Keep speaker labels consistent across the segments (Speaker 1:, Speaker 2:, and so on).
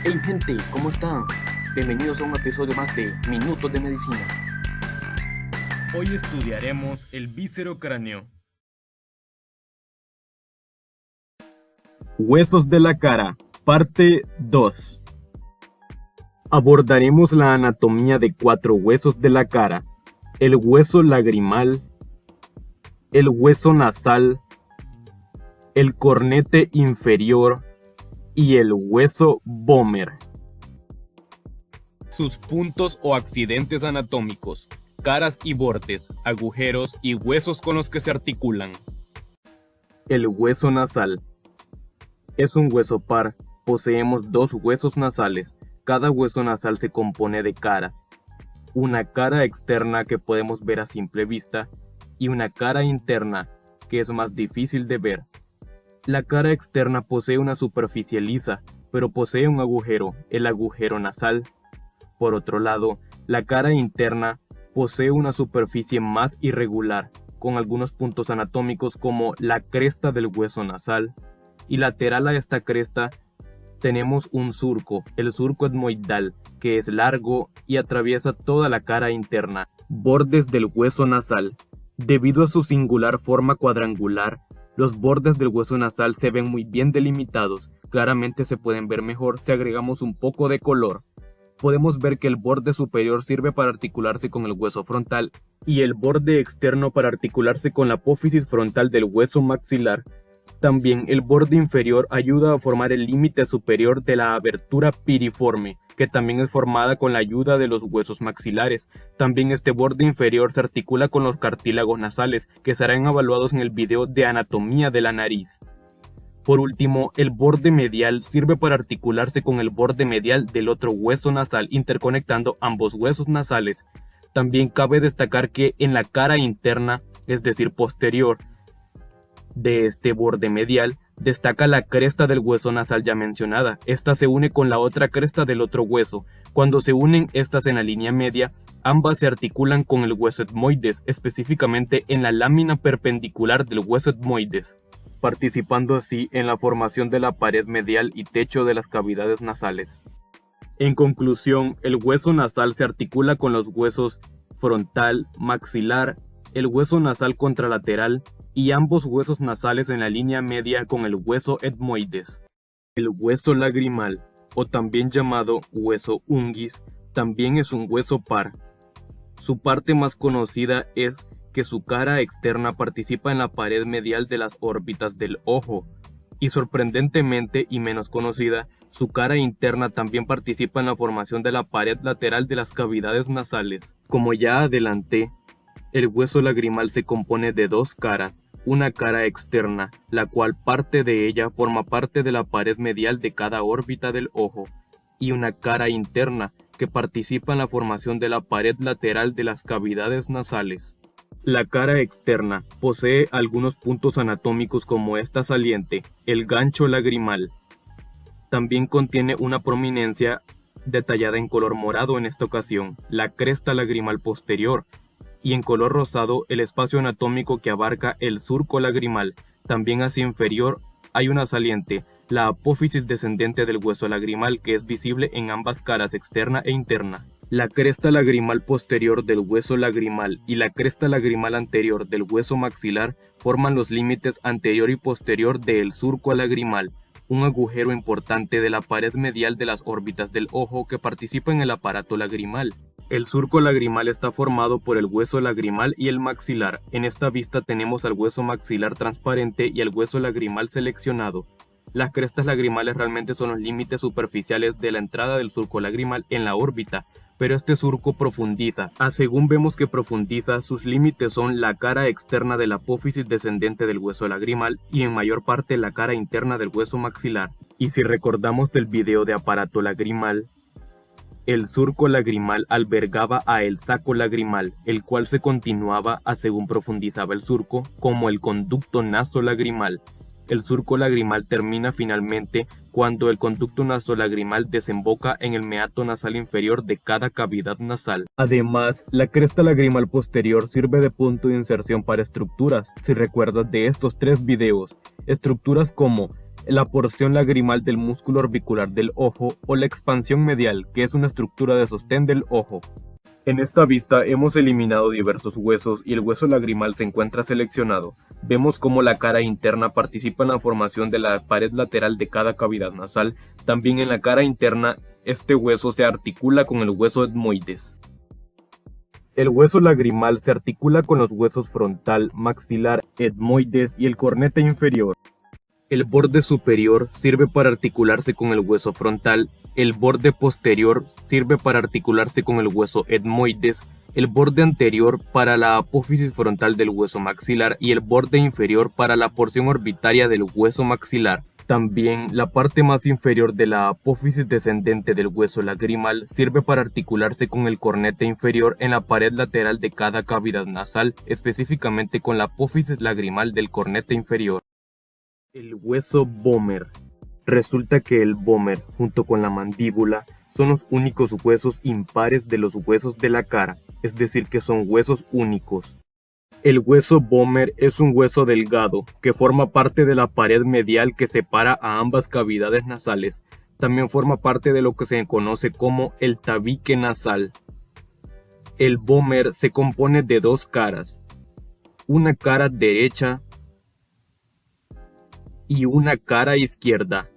Speaker 1: Hey gente, ¿cómo están? Bienvenidos a un episodio más de Minutos de Medicina.
Speaker 2: Hoy estudiaremos el víscero cráneo.
Speaker 3: Huesos de la cara, parte 2. Abordaremos la anatomía de 4 huesos de la cara: el hueso lagrimal, el hueso nasal, el cornete inferior y el hueso vomer.
Speaker 2: Sus puntos o accidentes anatómicos: caras y bordes, agujeros y huesos con los que se articulan.
Speaker 3: El hueso nasal es un hueso par. Poseemos 2 huesos nasales. Cada hueso nasal se compone de caras: una cara externa que podemos ver a simple vista y una cara interna que es más difícil de ver. La cara externa posee una superficie lisa, pero posee un agujero, el agujero nasal. Por otro lado, la cara interna posee una superficie más irregular, con algunos puntos anatómicos como la cresta del hueso nasal, y lateral a esta cresta tenemos un surco, el surco etmoidal, que es largo y atraviesa toda la cara interna. Bordes del hueso nasal. Debido a su singular forma cuadrangular, los bordes del hueso nasal se ven muy bien delimitados. Claramente se pueden ver mejor si agregamos un poco de color. Podemos ver que el borde superior sirve para articularse con el hueso frontal y el borde externo para articularse con la apófisis frontal del hueso maxilar. También el borde inferior ayuda a formar el límite superior de la abertura piriforme, que también es formada con la ayuda de los huesos maxilares. También este borde inferior se articula con los cartílagos nasales, que serán evaluados en el video de anatomía de la nariz. Por último, el borde medial sirve para articularse con el borde medial del otro hueso nasal, interconectando ambos huesos nasales. También cabe destacar que en la cara interna, es decir, posterior, de este borde medial, destaca la cresta del hueso nasal ya mencionada. Esta se une con la otra cresta del otro hueso. Cuando se unen estas en la línea media, ambas se articulan con el hueso etmoides, específicamente en la lámina perpendicular del hueso etmoides, participando así en la formación de la pared medial y techo de las cavidades nasales. En conclusión, el hueso nasal se articula con los huesos frontal, maxilar, el hueso nasal contralateral y ambos huesos nasales en la línea media con el hueso etmoides. El hueso lagrimal, o también llamado hueso unguis, también es un hueso par. Su parte más conocida es que su cara externa participa en la pared medial de las órbitas del ojo, y sorprendentemente y menos conocida, su cara interna también participa en la formación de la pared lateral de las cavidades nasales. Como ya adelanté, el hueso lagrimal se compone de 2 caras, una cara externa, la cual parte de ella forma parte de la pared medial de cada órbita del ojo, y una cara interna, que participa en la formación de la pared lateral de las cavidades nasales. La cara externa posee algunos puntos anatómicos como esta saliente, el gancho lagrimal. También contiene una prominencia detallada en color morado en esta ocasión, la cresta lagrimal posterior, y en color rosado el espacio anatómico que abarca el surco lagrimal. También hacia inferior hay una saliente, la apófisis descendente del hueso lagrimal, que es visible en ambas caras externa e interna. La cresta lagrimal posterior del hueso lagrimal y la cresta lagrimal anterior del hueso maxilar forman los límites anterior y posterior del surco lagrimal, un agujero importante de la pared medial de las órbitas del ojo que participa en el aparato lagrimal. El surco lagrimal está formado por el hueso lagrimal y el maxilar. En esta vista tenemos al hueso maxilar transparente y al hueso lagrimal seleccionado. Las crestas lagrimales realmente son los límites superficiales de la entrada del surco lagrimal en la órbita, pero este surco profundiza. Según vemos que profundiza, sus límites son la cara externa de la apófisis descendente del hueso lagrimal y en mayor parte la cara interna del hueso maxilar. Y si recordamos del video de aparato lagrimal, el surco lagrimal albergaba a el saco lagrimal, el cual se continuaba según profundizaba el surco, como el conducto nasolagrimal. El surco lagrimal termina finalmente cuando el conducto nasolagrimal desemboca en el meato nasal inferior de cada cavidad nasal. Además, la cresta lagrimal posterior sirve de punto de inserción para estructuras, si recuerdas de estos 3 videos, estructuras como la porción lagrimal del músculo orbicular del ojo o la expansión medial, que es una estructura de sostén del ojo. En esta vista hemos eliminado diversos huesos y el hueso lagrimal se encuentra seleccionado. Vemos cómo la cara interna participa en la formación de la pared lateral de cada cavidad nasal. También en la cara interna este hueso se articula con el hueso etmoides. El hueso lagrimal se articula con los huesos frontal, maxilar, etmoides y el cornete inferior. El borde superior sirve para articularse con el hueso frontal, el borde posterior sirve para articularse con el hueso etmoides, el borde anterior para la apófisis frontal del hueso maxilar y el borde inferior para la porción orbitaria del hueso maxilar. También la parte más inferior de la apófisis descendente del hueso lagrimal sirve para articularse con el cornete inferior en la pared lateral de cada cavidad nasal, específicamente con la apófisis lagrimal del cornete inferior. El hueso vómer. Resulta que el vómer, junto con la mandíbula, son los únicos huesos impares de los huesos de la cara, es decir que son huesos únicos. El hueso vómer es un hueso delgado que forma parte de la pared medial que separa a ambas cavidades nasales. También forma parte de lo que se conoce como el tabique nasal. El vómer se compone de dos caras, una cara derecha y una cara izquierda.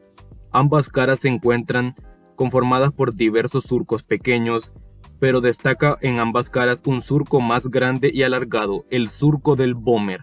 Speaker 3: Ambas caras se encuentran conformadas por diversos surcos pequeños, pero destaca en ambas caras un surco más grande y alargado, el surco del vómer.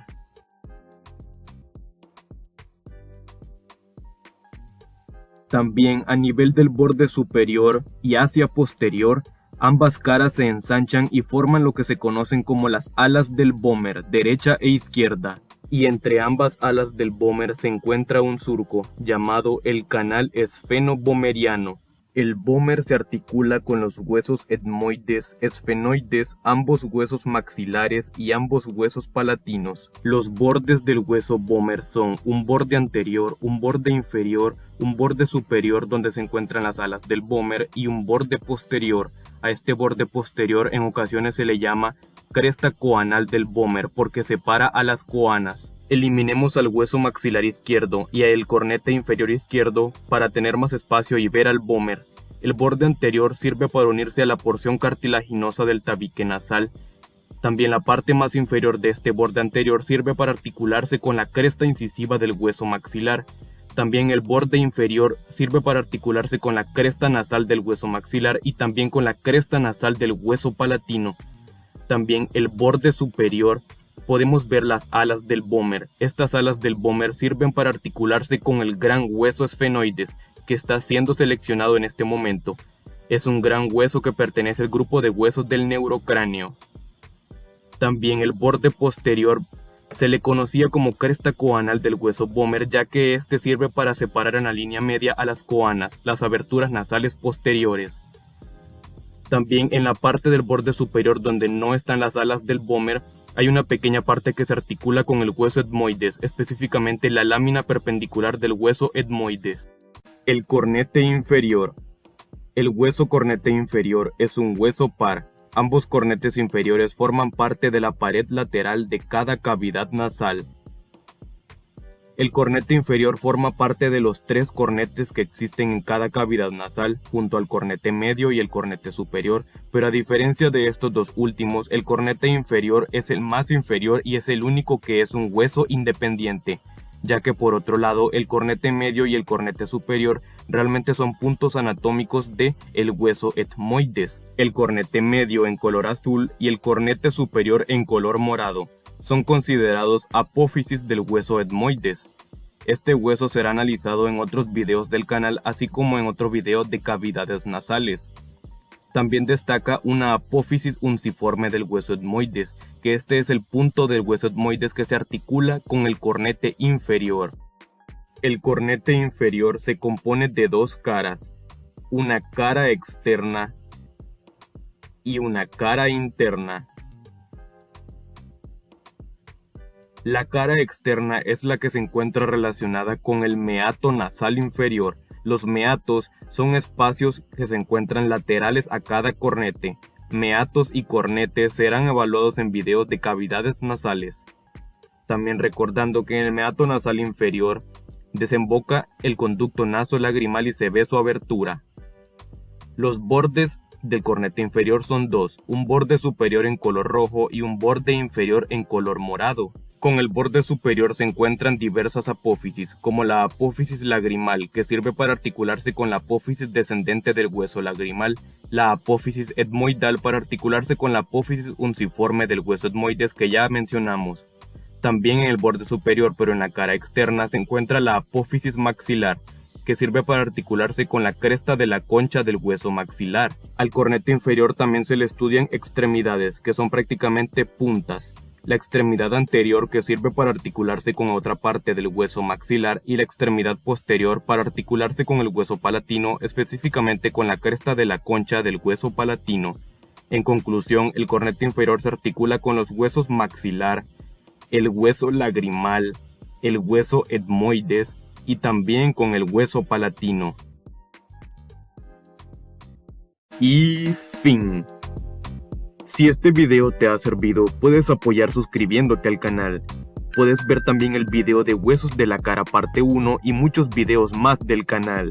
Speaker 3: También a nivel del borde superior y hacia posterior, ambas caras se ensanchan y forman lo que se conocen como las alas del vómer, derecha e izquierda. Y entre ambas alas del vómer se encuentra un surco llamado el canal esfeno-vomeriano. El vómer se articula con los huesos etmoides, esfenoides, ambos huesos maxilares y ambos huesos palatinos. Los bordes del hueso vómer son un borde anterior, un borde inferior, un borde superior donde se encuentran las alas del vómer y un borde posterior. A este borde posterior en ocasiones se le llama cresta coanal del vómer porque separa a las coanas. Eliminemos al hueso maxilar izquierdo y al cornete inferior izquierdo para tener más espacio y ver al vómer. El borde anterior sirve para unirse a la porción cartilaginosa del tabique nasal. También la parte más inferior de este borde anterior sirve para articularse con la cresta incisiva del hueso maxilar. También el borde inferior sirve para articularse con la cresta nasal del hueso maxilar y también con la cresta nasal del hueso palatino. También el borde superior podemos ver las alas del vómer. Estas alas del vómer sirven para articularse con el gran hueso esfenoides que está siendo seleccionado en este momento. Es un gran hueso que pertenece al grupo de huesos del neurocráneo. También el borde posterior se le conocía como cresta coanal del hueso vómer, ya que este sirve para separar en la línea media a las coanas, las aberturas nasales posteriores. También en la parte del borde superior donde no están las alas del vómer, hay una pequeña parte que se articula con el hueso etmoides, específicamente la lámina perpendicular del hueso etmoides. El cornete inferior. El hueso cornete inferior es un hueso par. Ambos cornetes inferiores forman parte de la pared lateral de cada cavidad nasal. El cornete inferior forma parte de los tres cornetes que existen en cada cavidad nasal, junto al cornete medio y el cornete superior, pero a diferencia de estos dos últimos, el cornete inferior es el más inferior y es el único que es un hueso independiente, ya que por otro lado el cornete medio y el cornete superior realmente son puntos anatómicos de el hueso etmoides. El cornete medio en color azul y el cornete superior en color morado son considerados apófisis del hueso etmoides. Este hueso será analizado en otros videos del canal, así como en otro video de cavidades nasales. También destaca una apófisis unciforme del hueso etmoides, que este es el punto del hueso etmoides que se articula con el cornete inferior. El cornete inferior se compone de dos caras, una cara externa y una cara interna. La cara externa es la que se encuentra relacionada con el meato nasal inferior. Los meatos son espacios que se encuentran laterales a cada cornete. Meatos y cornetes serán evaluados en videos de cavidades nasales. También recordando que en el meato nasal inferior Desemboca el conducto nasolagrimal y se ve su abertura. Los bordes del cornete inferior son dos, un borde superior en color rojo y un borde inferior en color morado. Con el borde superior se encuentran diversas apófisis, como la apófisis lagrimal, que sirve para articularse con la apófisis descendente del hueso lagrimal, la apófisis etmoidal para articularse con la apófisis unciforme del hueso etmoides que ya mencionamos. También en el borde superior, pero en la cara externa, se encuentra la apófisis maxilar, que sirve para articularse con la cresta de la concha del hueso maxilar. Al cornete inferior también se le estudian extremidades, que son prácticamente puntas. La extremidad anterior, que sirve para articularse con otra parte del hueso maxilar, y la extremidad posterior para articularse con el hueso palatino, específicamente con la cresta de la concha del hueso palatino. En conclusión, el cornete inferior se articula con los huesos maxilar, el hueso lagrimal, el hueso etmoides y también con el hueso palatino. Y fin. Si este video te ha servido, puedes apoyar suscribiéndote al canal. Puedes ver también el video de huesos de la cara parte 1 y muchos videos más del canal.